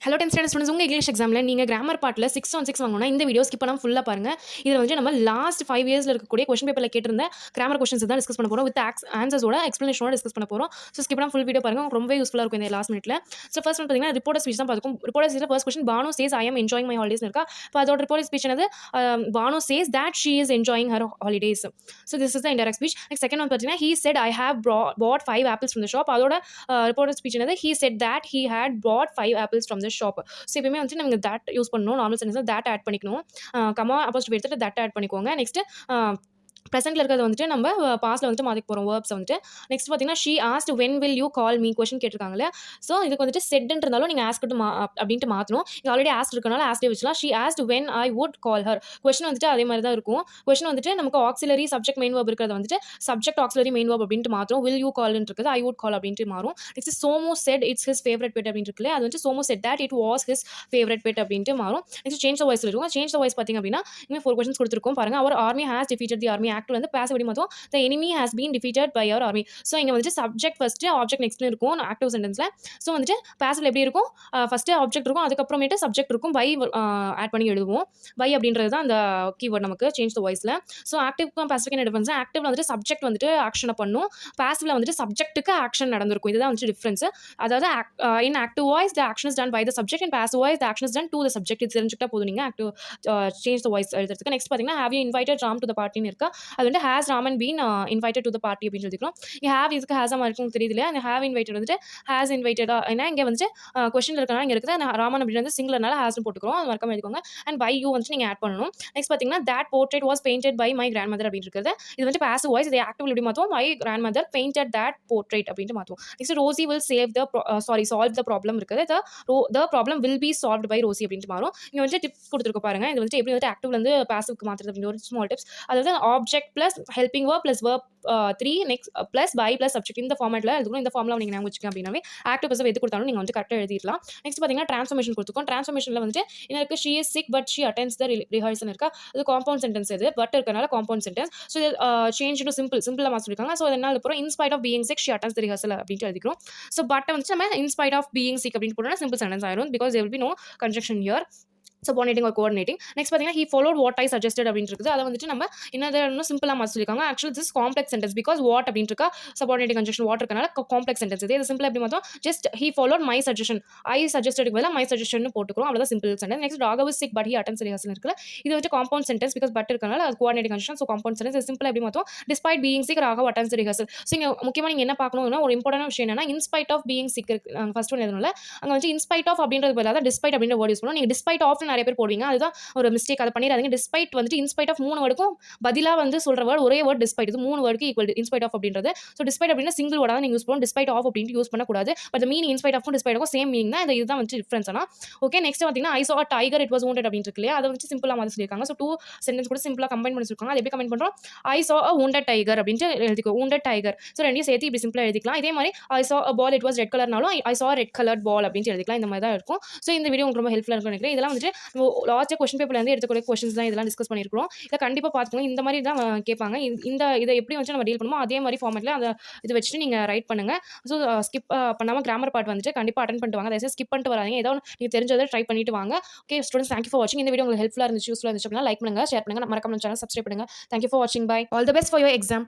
Hello 10th standard students உங்கள் English எக்ஸாமில் நீங்கள் கிராமர் பார்ட்டில் 6 on 6 வாங்கணும்னா இந்த வீடியோ ஸ்கிப் பண்ணாமல் ஃபுல்லாக பாருங்கள். இதில் வந்து நம்ம லாஸ்ட் 5 இயர்ஸில் இருக்கக்கூடிய கொஸ்டின் பேப்பரில் கேட்டிருந்த கிராமர் கொஸ்டின்ஸ் தான் டிஸ்கஸ் பண்ண போகிறோம். வித் ஆன்சர்ஸோட எக்ஸ்ப்ளனேஷனோட டிஸ்கஸ் பண்ண போகிறோம். ஸோ ஸ்கிப் பண்ணாமல் ஃபுல் வீடியோ பாருங்கள், உங்களுக்கு ரொம்ப யூஸ்ஃபுல்லாக இருக்கும் இந்த லாஸ்ட் மினிட்ல. ஸோ ஃபர்ஸ்ட் வந்து பார்த்தீங்கன்னா ரிப்போர்ட் ஸ்பீச் தான் பார்த்துக்கும். ரிப்போர்ட் ஸ்பீச்சில் first question Banu says I am enjoying my holidays இருக்கா. இப்போ அதோட ரிப்போர்ட் ஸ்பீச் என்னது, Banu says that she is enjoying her holidays. So this is the indirect speech. Next second வந்து பார்த்தீங்கன்னா he said I have bought 5 apples from the shop. அதோட report speech என்னது, he said that he had bought 5 apples from the shop. So எப்பவுமே வந்து நம்ம that use பண்ணணும். Normal சென்டென்ஸ்ல that ad பண்ணிக்கணும். Comma அப்போஸ்ட்ரோஃபி எடுத்துட்டு தட் ஆட் பண்ணிக்கோங்க. நெக்ஸ்ட் ப்ரெசென்ட்ல இருக்கிறது வந்துட்டு நம்ம பாஸ்ட்ல வந்துட்டு மாற்றிக்க போகிறோம் வேர்ப்ஸ் வந்துட்டு. நெக்ஸ்ட் பார்த்தீங்கன்னா she asked when will you call me question கேட்டிருக்காங்களே. ஸோ இதுக்கு வந்துட்டு செட்ன்னு இருந்தாலும் நீங்கள் ஆஸ்க் அப்படின்ட்டு மாற்றணும். இது ஆல்ரெடி ஆஸ்ட் இருக்கனால ஆஸ்டே வச்சுலாம். She asked when I would call her. Question வந்துட்டு அதே மாதிரி தான் இருக்கும். கொஸ்டின் வந்துட்டு நமக்கு ஆக்சிலரி சப்ஜெக்ட் மெயின் வேர்ப் இருக்கிறது வந்துட்டு சப்ஜெக்ட் ஆக்சிலரி மெயின் வேர்ப் அப்படின்ட்டு மாற்றும். வில் யூ கால்னு இருக்குது, ஐ வுட் கால் அப்படின்ட்டு மாறும். Next Somu said it's his favourite pet அப்படின்னு இருக்குல்ல, அது வந்து Somu said that it was his favourite pet அப்படின்ட்டு மாறும். நெக்ஸ்ட் சேஞ்ச் த வாய்ஸ் இருக்கும். சேஞ்ச் த வாய்ஸ் பார்த்தீங்க அப்படின்னா இங்கே 4 கொஸ்டின்ஸ் கொடுத்துருக்கோம் பாருங்க. Our army has defeated the army. Act வந்து பாசிவ் மாற்றும். the enemy has been defeated by our army. ஸோ இங்கே வந்துட்டு சப்ஜெக்ட் ஃபர்ஸ்ட் ஆப்ஜெக்ட் நெக்ஸ்ட் இருக்கும் ஆக்டிவ் சென்டென்ஸ்ல. ஸோ வந்துட்டு பாசிவ்ல எப்படி இருக்கும், ஃபர்ஸ்ட் ஆப்ஜெக்ட் இருக்கும், அதுக்கப்புறமேட்டு சப்ஜெக்ட் இருக்கும், பை ஆட் பண்ணி எழுதுவோம். பை அப்படின்றது தான் அந்த கீவேர்ட் நமக்கு சேஞ்ச் த வாய்ஸ்ல. ஸோ ஆக்டிவ்க்கும் பாசிவ்க்கு என்ன டிஃபரன்ஸ், ஆக்டிவ்ல வந்துட்டு சப்ஜெக்ட் வந்துட்டு ஆக்ஷனை பண்ணும், பாசிவ்ல வந்துட்டு சப்ஜெக்ட்டுக்கு ஆக்ஷன் நடந்திருக்கும். இதுதான் வந்துட்டு டிஃபரன்ஸ். அதாவது in active voice the action is done by the subject, and passive voice the action is done to the subject. இது தெரிஞ்சுக்கிட்டா போதும் நீங்கள் ஆக்டிவ் சேஞ்ச் த வாய்ஸ் எழுதுறதுக்கு. நெக்ஸ்ட் பார்த்தீங்கன்னா have you invited Ram to the பார்ட்டின்னு இருக்கா. அது வந்து has Raman been invited to the party அப்படின்னு சொல்லிக்கிறோம். இங்கே ஹேவ் இதுக்கு ஹேஸாக இருக்கும் தெரியுது இல்லையா. அந்த ஹேவ் இன்வைட்டட் வந்துட்டு ஹேஸ் இன்வைட்டடா, ஏன்னா இங்கே வந்துட்டு கொஸ்டின் இருக்கனால இங்கே இருக்குது. ராமன் அப்படின்னு வந்து சிங்கிளர்னால ஹேஸ்னு போட்டுக்கிறோம், அது மறக்காம எழுதிக்கோங்க. அண்ட் பை யூ வந்துட்டு நீங்கள் ஆட் பண்ணணும். நெக்ஸ்ட் பார்த்தீங்கன்னா that portrait was painted by my grandmother அப்படின்னு இருக்குது. இது வந்து பாசிவ் வாய்ஸ். இதை ஆக்டிவ் எப்படி மாற்றுவோம், my grandmother painted that portrait அப்படின்ட்டு மாற்றுவோம். Next Rosie will solve the problem இருக்குது. The problem will be solve by Rosie அப்படின்ட்டு மாறும். இங்கே வந்து டிப்ஸ் கொடுத்துருக்க பாருங்க. இது வந்து எப்படி வந்து ஆக்டிவ்ல இருந்து பாசிவ்க்கு மாற்றுறது அப்படின்னு ஒரு ஸ்மால் டிப்ஸ். அதாவது object plus helping verb plus verb 3 next plus by plus subject இந்த ஃபார்மேட்டில் எழுதுக்கணும். இந்த ஃபார்முலா நீங்கள் ஞாபகம் வச்சுக்கோங்க அப்படின்னாவே ஆக்டிவ் பஸ் எது கொடுத்தாலும் நீங்கள் வந்து கரெக்டாக எழுதிடலாம். நெக்ஸ்ட் பார்த்தீங்கன்னா ட்ரான்ஸ்ஃபர்மேஷன் கொடுத்துருக்கோம். ட்ரான்ஸ்ஃபர்மேஷனில் வந்துட்டு என்ன இருக்குது, she is sick but she attends the rehearsal இருக்கா. அது காம்பவுண்ட் சென்டென்ஸ், இது பட் இருக்கனால காம்பவுண்ட் சென்டென்ஸ். ஸோ இது சேஞ்ச் டு சிம்பிளாக மாற்றி சொல்லியிருக்காங்க. ஸோ என்ன அப்புறம் in spite of being sick she attends the rehearsal அப்படின்ட்டு எழுதிக்கிறோம். ஸோ பட் வந்து நம்ம இன்ஸ்பைட் ஆஃப் பீயிங் சிக் அப்படின்னு போட்டோம்னா சிம்பிள் சென்டென்ஸ் ஆயிரும், because there will be no conjunction here. Subordinating ஒரு கோஆர்டினேட்டிங். நெக்ஸ்ட் பார்த்தீங்கன்னா he followed what I suggested அப்படின்னு இருக்குது. அதை வந்துட்டு நம்ம இன்னும் சிம்பிளாக மாற்றி சொல்லியிருக்காங்க. Actually this complex sentence, because what அப்படின்னு இருக்கா சப்பார்டினேட்டிங் கன்ஜக்ஷன் வாட் இருக்கனால காம்ப்ளெக்ஸ் சென்டென்ஸ். இது சிம்பிள் எப்படி மாற்றோம், just he followed my suggestion, I சஜஸ்டடுக்கு பதிலாக மை சஜஷன் போட்டுக்கிறோம், அவ்வளோதான் simple sentence. Next Raghav is sick but he attends rehearsal இருக்குது. இது வந்து காம்பவுண்ட் சென்டென்ஸ், பிகாஸ் பட் இருக்கனால அது coordinating conjunction. So compound sentence. இது சிம்பிள் எப்படி மாற்றோம், despite being sick Raghav attends rehearsal. So இங்கே முக்கியமாக நீங்கள் என்ன பார்க்கணும்னா ஒரு இம்பார்ட்டன்ட் விஷயம் என்னன்னா இன்ஸ்பைட் ஆஃப் பீயிங் சிக் இருக்கு. ஃபர்ஸ்ட் ஒன் எதுனால அங்கே வந்து இன்ஸ்பைட் ஆஃப் அப்படின்றது பதிலாக டிஸ்பைட் அப்படின்ற வேர்ட் யூஸ் பண்ணுவோம். நீங்கள் டிஸ்பைட் ஆஃப் நிறைய பேர் போடுவீங்க, அதுதான் ஒரு மிஸ்டேக், அதை பண்ணிடாதீங்க. டிஸ்பைட் வந்துட்டு இன்ஸ்பைட் ஆஃப் 3 வேர்டுக்கும் பதிலாக வந்து சொல்ற வேர்டு ஒரே வேர்ட் டிஸ்பைட். இது 3 வேர்டுக்கு ஈக்குவல் இன்ஸ்பைட் ஆஃப் அப்படின்றது. ஸோ டிஸ்பைட் அப்படின்னா சிங்கிள் வேர்டாக நீங்கள் யூஸ் பண்ணணும், டிஸ்பைட் ஆஃப் அப்படின்ட்டு யூஸ் பண்ணக்கூடாது. But meaning in spite of despite of same meaning தான். இதுதான் வந்து டிஃபரன்ஸ். ஆனால் ஓகே. நெக்ஸ்ட் பார்த்தீங்கன்னா ஐ சா அ டைகர் இட் வாஸ் wounded அப்படின்னு இருக்கு இல்லையா, அதை வந்து சிம்பிளாக மாதிரி சொல்லியிருக்காங்க. ஸோ 2 சென்டென்ஸ் கூட சிம்பிளாக கம்பைன் பண்ணி சொல்லியிருக்காங்க. அது எப்படி கம்பைன் பண்ணுறோம், ஐ சா அ wounded tiger அப்படின்ட்டு எழுதிக்கோ, wounded tiger. ஸோ ரெண்டையும் சேர்த்து இப்படி சிம்பிளாக எழுதிக்கலாம். இதே மாதிரி ஐ சா அ பால் இட் வாஸ் ரெட் கலர்னாலும் ஐ சா ரெட் கலர்ட் பால் அப்படின்ட்டு எழுதிக்கலாம். இந்த மாதிரி தான் இருக்கும். ஸோ இந்த வீடியோ உங்களுக்கு ரொம்ப ஹெல்ப்ஃபுல்லாக இருக்கும்னு நினைக்கிறேன். இதெல்லாம் வந்துட்டு லாஸ்ட் கொஸ்டின் பேப்பர்லேருந்து எடுத்துக்கூடிய கொஸ்டின்ஸ் தான் இதெல்லாம் டிஸ்கஸ் பண்ணியிருக்கிறோம். இதை கண்டிப்பாக பார்த்துக்கணும். இந்த மாதிரி தான் கேட்பாங்க. இதை எப்படி வந்து நம்ம டீல் பண்ணுமோ அதே மாதிரி ஃபார்மேட்டில் அதை இது வச்சுட்டு நீங்கள் ரைட் பண்ணுங்கள். ஸோ ஸ்கிப் பண்ணாமல் கிராமர் பார்ட் வந்துட்டு கண்டிப்பாக அட்டன் பண்ணிட்டு வாங்க. தயவுசெய்து ஸ்கிப் பண்ணிட்டு வராதீங்க. ஏதோ நீங்கள் தெரிஞ்சதை ட்ரை பண்ணிட்டு வாங்க. ஓகே ஸ்டூடெண்ட்ஸ், தேங்க்யூ ஃபார் வாட்சிங். இந்த வீடியோ உங்களுக்கு ஹெல்ப்ஃபுல்லாக இருந்துச்சு, யூஸ்ஃபுல்லாக இருந்துச்சு அப்படின்னா லைக் பண்ணுங்கள், ஷேர் பண்ணுங்கள், மறக்காம சேனல் சப்ஸ்கிரைப் பண்ணுங்கள். தேங்க்யூ ஃபார் வாட்சிங். Bye. All the best for your exam.